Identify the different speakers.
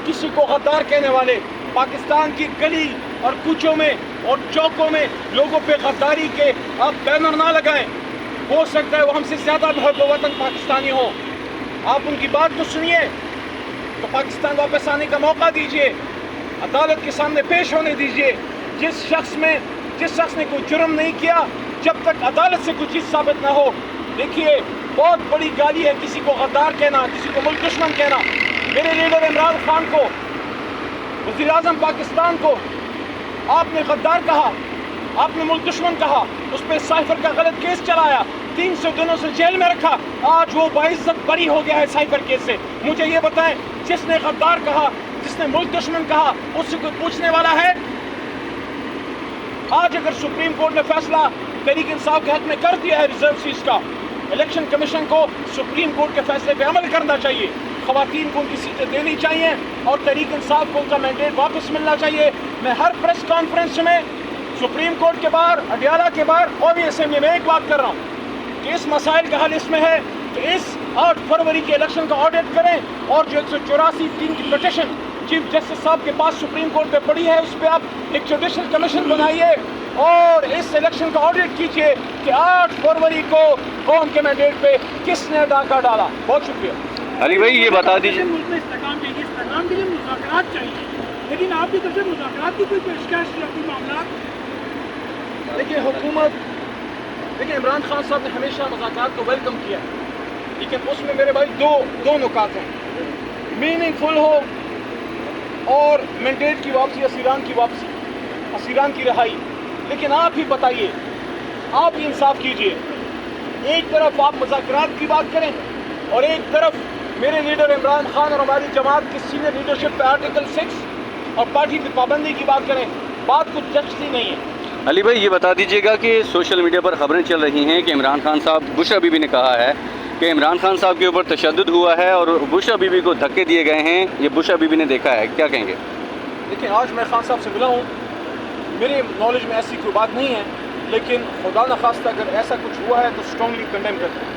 Speaker 1: किसी को गद्दार कहने वाले पाकिस्तान की गली और कूचों में और चौकों में लोगों पे गद्दारी के आप बैनर ना लगाएं। हो सकता है वो हमसे ज़्यादा वतन पाकिस्तानी हो, आप उनकी बात तो सुनिए, तो पाकिस्तान वापस आने का मौका दीजिए, अदालत के सामने पेश होने दीजिए। जिस शख्स ने कोई जुर्म नहीं किया, जब तक अदालत से कुछ चीज़ साबित ना हो। देखिए, बहुत बड़ी गाली है किसी को गद्दार कहना, किसी को मुल्क दुश्मन कहना। मेरे लीडर इमरान खान को, वज़ीर आज़म पाकिस्तान को आपने गद्दार कहा, आपने मुल्क दुश्मन कहा, उस पर साइफर का गलत केस चलाया, 300 दिनों से जेल में रखा, आज वो बाइज्जत बरी हो गया है साइफर केस से। मुझे ये बताएं, जिसने गद्दार कहा, जिसने मुल्क दुश्मन कहा, उससे कोई पूछने वाला है? आज अगर सुप्रीम कोर्ट ने फैसला तहरीक इंसाफ के हक में कर दिया है रिजर्व सीट्स का, इलेक्शन कमीशन को सुप्रीम कोर्ट के फैसले पे अमल करना चाहिए, ख़वातीन को उनकी सीटें देनी चाहिए और तहरीक इंसाफ को उनका मैंडेट वापस मिलना चाहिए। मैं हर प्रेस कॉन्फ्रेंस में सुप्रीम कोर्ट के बाहर, अडियाला के बाहर और भी असेंबली में एक बात कर रहा हूँ कि इस मसाइल का हल इसमें है कि इस 8 फरवरी के इलेक्शन का ऑडिट करें और जो 184 की पिटीशन चीफ जस्टिस साहब के पास सुप्रीम कोर्ट पे पड़ी है, उस पर आप एक जुडिशल कमीशन बनाइए और इस इलेक्शन का ऑडिट कीजिए कि 8 फरवरी को कौन के मैंडेट पे किसने डाका डाला। बहुत शुक्रिया।
Speaker 2: अली भाई ये बता दीजिए,
Speaker 3: मुल्क में इस्तेकाम चाहिए, इस्तेकाम के लिए मुज़ाकरात चाहिए, लेकिन आपकी तरफ से मुज़ाकरात की कोई पेशकश या कोई मामला?
Speaker 1: देखिए, हुकूमत, देखिए इमरान खान साहब ने हमेशा मुज़ाकरात को वेलकम किया, लेकिन उसमें मेरे भाई दो नुकात हैं, मीनिंगफुल हो और मैंडेट की वापसी, असीरान की वापसी, असीरान की रिहाई। लेकिन आप ही बताइए, आप ही इंसाफ कीजिए, एक तरफ आप मुज़ाकरात की बात करें और एक तरफ मेरे लीडर इमरान खान और हमारी जमात की सीनियर लीडरशिप पे आर्टिकल 6 और पार्टी की पाबंदी की बात करें। बात कुछ जचती नहीं है।
Speaker 2: अली भाई ये बता दीजिएगा कि सोशल मीडिया पर खबरें चल रही हैं कि इमरान खान साहब, बुश बीबी ने कहा है कि इमरान खान साहब के ऊपर तशद्दुद हुआ है और बुश बीबी को धक्के दिए गए हैं, ये बुश बीबी ने देखा है, क्या कहेंगे?
Speaker 1: देखिए, आज मैं खान साहब से मिला हूँ, मेरे नॉलेज में ऐसी कोई बात नहीं है, लेकिन खुदा न खास्ता अगर ऐसा कुछ हुआ है तो स्ट्रांगली कंडेम करते हैं।